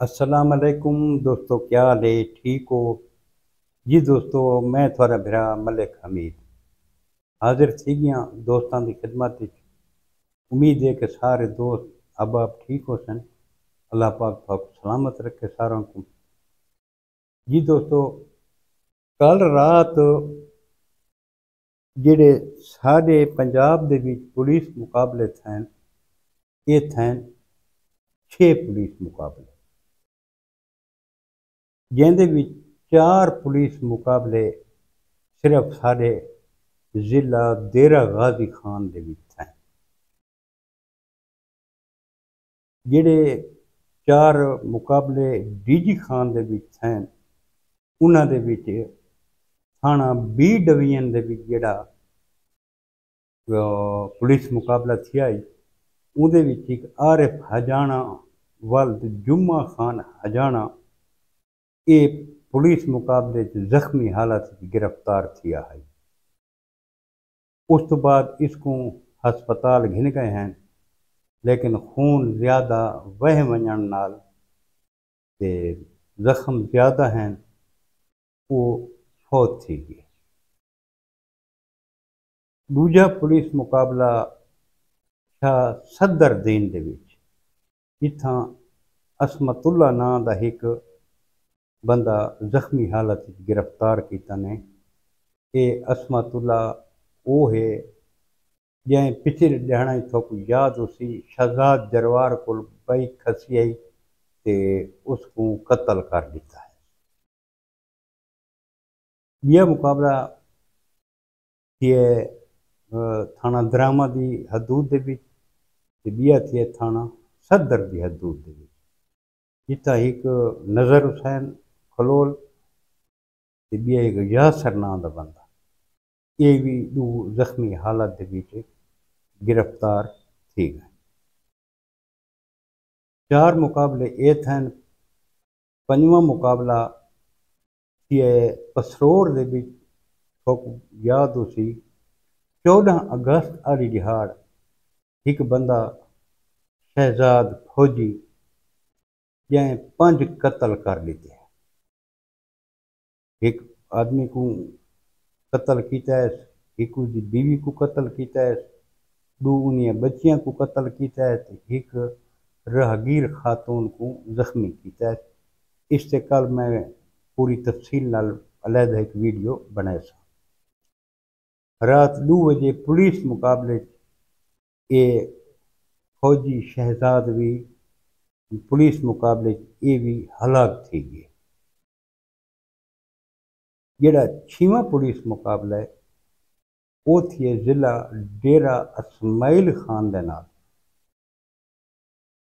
अस्सलाम वालेकुम दोस्तों, क्या हाल है? ठीक हो जी दोस्तों। मैं थोड़ा भरा मलिक हमीद हाजिर थी गया दोस्तों की खिदमत विच। उम्मीद है कि सारे दोस्त अब आप ठीक हो सन। अल्लाह पाक आप सलामत रखे सारों को। जी दोस्तों, कल रात जेड़े साढ़े पंजाब दे विच पुलिस मुकाबले थे, ये थे 6 पुलिस मुकाबले, जिंदे विच 4 पुलिस मुकाबले सिर्फ साढ़े जिला देरा गाजी खान दे विच थे। जेड़े 4 मुकाबले डीजी खान दे विच हैं, उन्हां दे विच थाना बी डिवीजन दे विच जेड़ा पुलिस मुकाबला थिया ही, उहदे विच एक आरिफ हजाना वल्द जुम्मा खान हजाना ये पुलिस मुकाबले च जख्मी हालत च गिरफ्तार थिया है। उस तो बाद इसको हस्पताल घिन गए हैं, लेकिन खून ज़्यादा वह वजन नाल ते जख्म ज़्यादा हैं, वो फौत थी गई। दूजा पुलिस मुकाबला था सदर दीन दे विच, जिथां असमतुल्ला नां दा एक बंदा जख्मी हालत च गिरफ्तार किया ने। ये असमतुल्ला वो है जैं पिछले ॾियारा थोक याद उसी शहजाद जरवार को बई खसी आई ते उसको कत्ल कर दिता है। यह मुकाबला थिए थाना दरामा की हदूद दे विच, ते बिया थिए थाना सदर की हदूद दे विच, जिथा एक नज़र हुसैन खलोल ते बिया एक यासर नां दा बंदा, ये भी दो जख्मी हालत दे विच गिरफ्तार थी गए। 4 मुकाबले ये थे। पंजवा मुकाबला थिए पसरोर दे विच, थोक याद उसी 14 अगस्त वाली दिहाड़ एक बंदा शहजाद फौजी जैं 5 कत्ल कर लिते। एक आदमी को कत्ल किया है, एक उसकी बीवी को कत्ल किया है, दो उन्हें बच्चियां को कत्ल किया है, तो एक राहगीर खातून को जख्मी किया है। इससे कल मैं पूरी तफसील नाल अलहदा एक वीडियो बनाया सा। रात 2 बजे पुलिस मुकाबले ये फौजी शहजाद भी पुलिस मुकाबले ये भी हलाक थी गए। जेड़ा 6वां पुलिस मुकाबला है वो थी जिला डेरा इस्माइल खान दे नाल।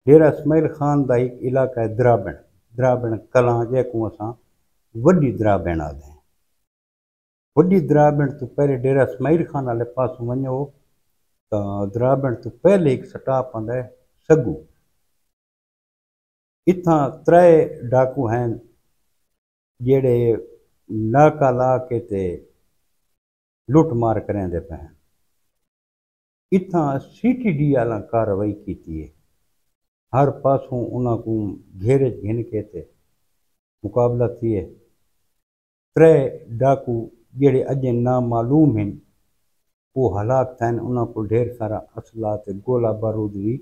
डेरा इस्माइल खान का एक इलाका है द्राबण, द्राबण कलां जैको असां वड्डी द्राबण आखदे हैं। वड्डी द्राबण तो पहले डेरा इस्माइल खान वाले पासों वञो तो द्राबण तो पहले एक स्टाप आंदा है सग्गू। इत्थां 3 डाकू हैं जेड़े नाका ला के ते लुट मार करेंदे पे हैं। इत्थां CTD आला कार्रवाई की है। हर पासों उन्होंने को घेरे घिन के ते मुकाबला थिए। 3 डाकू जेड़े अजे नामालूम हैं वो हलाक थे। उन्होंने को ढेर सारा असला ते गोला बारूद भी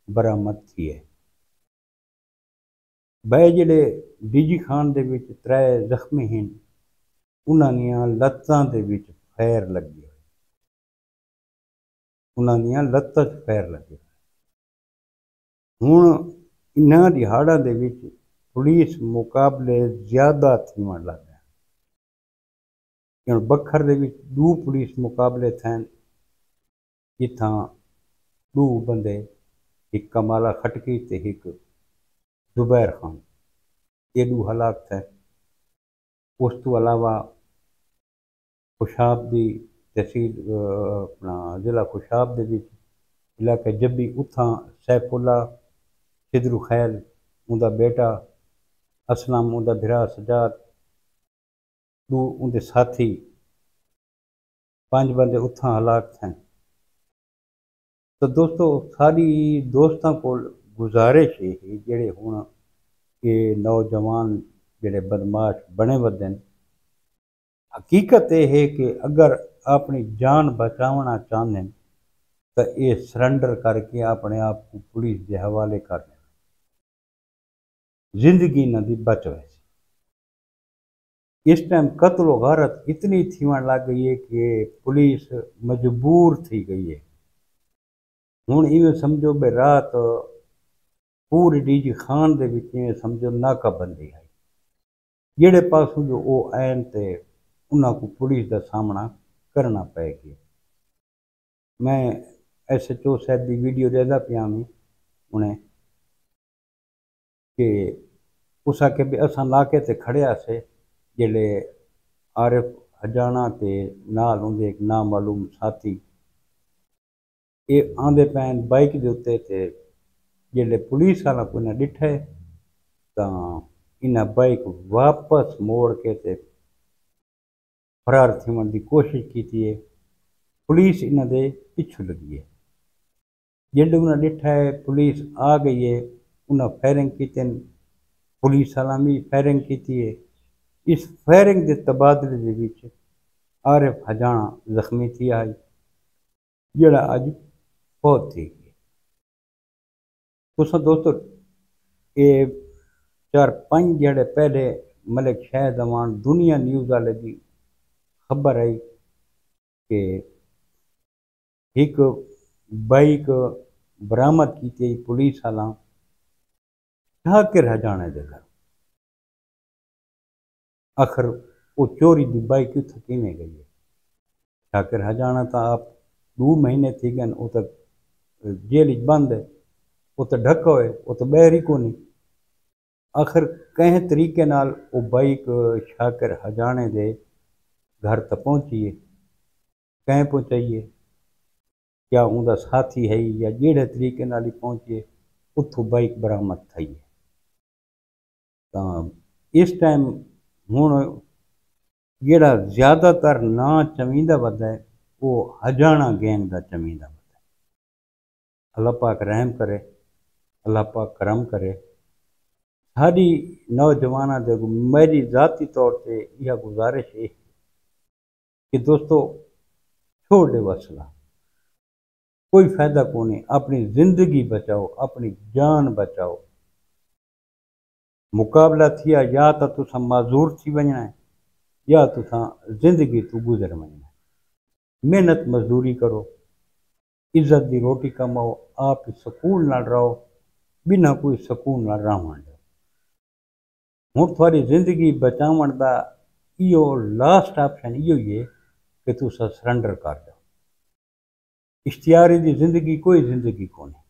बरामद थिए। बे जेड़े डीजी खान दे विच 3 जख्मी हैं, उन्होंने लत्तां दे विच फैर लगे, उन्होंने लत्तां च फैर लगे। हुण इन्हां दिहाड़ां दे विच पुलिस मुकाबले ज़्यादा थीवण लग गए। बखर दे विच 2 पुलिस मुकाबले थे, जिथां 2 बंदे, एक कमाला खटकी ते एक जुबैर खान, ये 2 हलाक थे। उस तो अलावा खुशाब की तहसील अपना जिला खुशाब दे विच इलाके जब्बी, उत्थां सैफुल्ला सिदरू खैल, उनका बेटा असलम, उनका भिरा सजाद, 2 उनके साथी, 5 बंदे उत्थां हलाक थे। तो दोस्तों सारी दोस्तों को गुजारिश है जेड़े हुण कि नौजवान जेडे बदमाश बने वधन। हकीकत यह है कि अगर अपनी जान बचाना चाहते हैं तो ये सरेंडर करके अपने आप को पुलिस के हवाले कर दें, जिंदगी इन्होंने बच वैसे। इस टाइम कत्ल गारत इतनी थीवन लग गई है कि पुलिस मजबूर थी गई है। हुण इवें समझो बे रात पूरी डीजी खान दे विच इवें समझो नाकाबंदी है, जेड़े पासों जो वो आन ते उन्हां को पुलिस का सामना करना पैगी। मैं SHO साहब की वीडियो देता पिया मैं उन्हें कि उस आके भी असा नाके ते खड़िया से जेले आरिफ हजाना ते नाल उनके एक नामालूम साथी ये आंदे पैन बाइक के उत्ते ते जेले पुलिस वाला को इन्हें डिठे तो इन्हें बाइक वापस मोड़ के ते फरार थीवन की कोशिश की है। पुलिस इन्हें दे पिछू लगी है। जेले उन्हें डिठा है पुलिस आ गई है, उन्हें फायरिंग की, पुलिस वाला भी फायरिंग की है। इस फायरिंग के तबादले के विच आरिफ हजाना जख्मी थी आई, जड़ा अज फौत थी गई। तुसा दोस्तों ये 4-5 जड़े पहले मलिक शाहिद अमान दुनिया न्यूज़ वाले की खबर आई कि एक बाइक बरामद की थी पुलिस वाला शाकिर हजाने के घर। आखिर वो चोरी की बाइक कितों किमें गई है? शाकिर हजाना तो आप 2 महीने थी गए, वो तो जेल बंद है, वो तो ढक होए, वो तो बहर ही को नहीं। आखिर कहीं तरीके नाल वो बाइक शाकिर हजाने दे घर तक पहुंची है, कहीं पहुंचाइए, क्या उनका साथी है या जेड़े तरीके नाल ही पहुंची है, उतों बाइक बरामद थी है। तो इस टाइम हुण जेड़ा ज़्यादातर ना चवींदा वधा है वो हजाना गैंग का चवींदा वधा है। अल्लाह पाक रहम करे, अल्लाह पाक करम करे। सारी नौजवाना दे मेरी ज़ाती तौर पर यह गुजारिश है कि दोस्तों छोड़ दे वसला, कोई फायदा को नहीं, अपनी जिंदगी बचाओ, अपनी जान बचाओ। मुकाबला थिया या तो तुसा माजूर थी वजना है या तुसा जिंदगी तू गुजर वजना है। मेहनत मजदूरी करो, इज्जत की रोटी कमाओ, आप सुकून नाल रहो, बिना कोई सुकून नाल रहन दो। हुण थोड़ी जिंदगी बचावन का इो लास्ट ऑप्शन इो ही है कि तुसा सरेंडर कर दो। इश्तियारी की जिंदगी कोई जिंदगी को नहीं,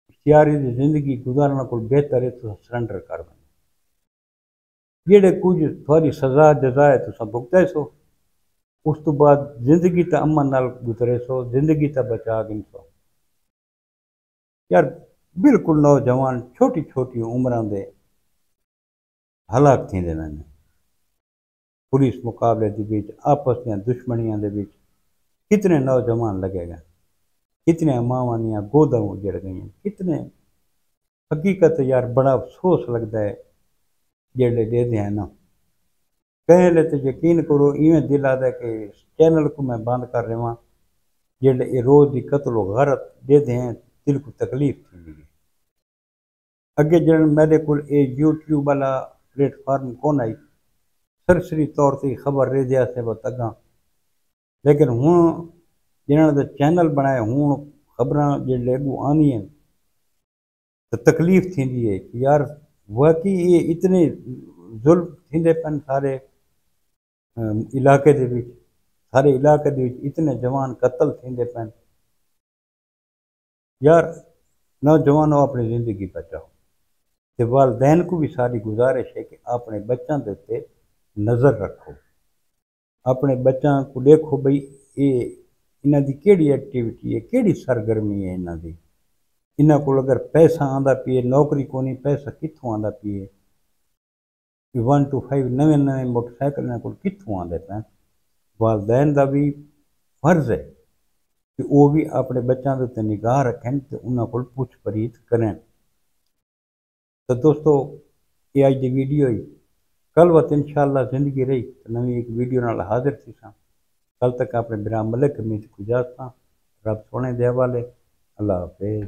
इश्तियारी की जिंदगी गुजारने को बेहतर है तुसा सरेंडर कर दो। जेड़े कुछ थोड़ी सजा जजा है तुसा भुगते सो, उस तो बाद जिंदगी तो अमन नाल गुजरे सो, जिंदगी तो बचा गिन सो। यार बिल्कुल नौजवान छोटी छोटी उम्र के हलाक थींदे वञनि। पुलिस मुकाबले के बीच आपस में दुश्मनियों के बीच कितने नौजवान लगेगा, कितने मावां दियां गोदां उजड़ गई, कितने। हकीकत यार बड़ा अफसोस लगता है जेड़े देते हैं ना। पहले तो यकीन करो इवें दिल आता है कि चैनल को मैं बंद कर रहा, जेड़े ये रोज़ की कत्लो गारत देते हैं दिल को तकलीफ थी है। अगे जन मेरे को यूट्यूब वाला प्लेटफॉर्म कौन आई, सरसरी तौर पर खबर रह दिया से वो तगा, लेकिन हूँ जिन्होंने चैनल बनाए हूँ खबर जो अगू आनी है तो तकलीफ थी है कि यार वाकई ये इतने जुल्म थींदे पन सारे इलाके दे विच, सारे इलाके दे विच इतने जवान कत्ल थींदे पन। यार नौजवानों अपनी जिंदगी बचाओ। तो वालदैन को भी सारी गुजारिश है कि अपने बच्चों के उत्ते नज़र रखो, अपने बच्चों को देखो बई ये इन्हां दी केड़ी एक्टिविटी है, केड़ी सरगर्मी है इन्हां दी। इन्हां को अगर पैसा आंदा पिए, नौकरी को नहीं, पैसा कित्थों आंदा पिए, 1 to 5 नवे नवे मोटरसाइकिल इन्हां को कित्थों आंदे पैन। वालदैन का भी फर्ज है कि वो भी अपने बच्चों के उत्ते निगाह रखें तो उन्हां को पुछ परीत करें। तो दोस्तों ये आज की वीडियो ही कल वत इंशाअल्लाह जिंदगी रही तो नवी एक वीडियो नाल हाजिर थी सा। कल तक आपने बिराम मलिक उम्मीद गुजारता रब सोने दे हवाले। अल्लाह हाफिज़।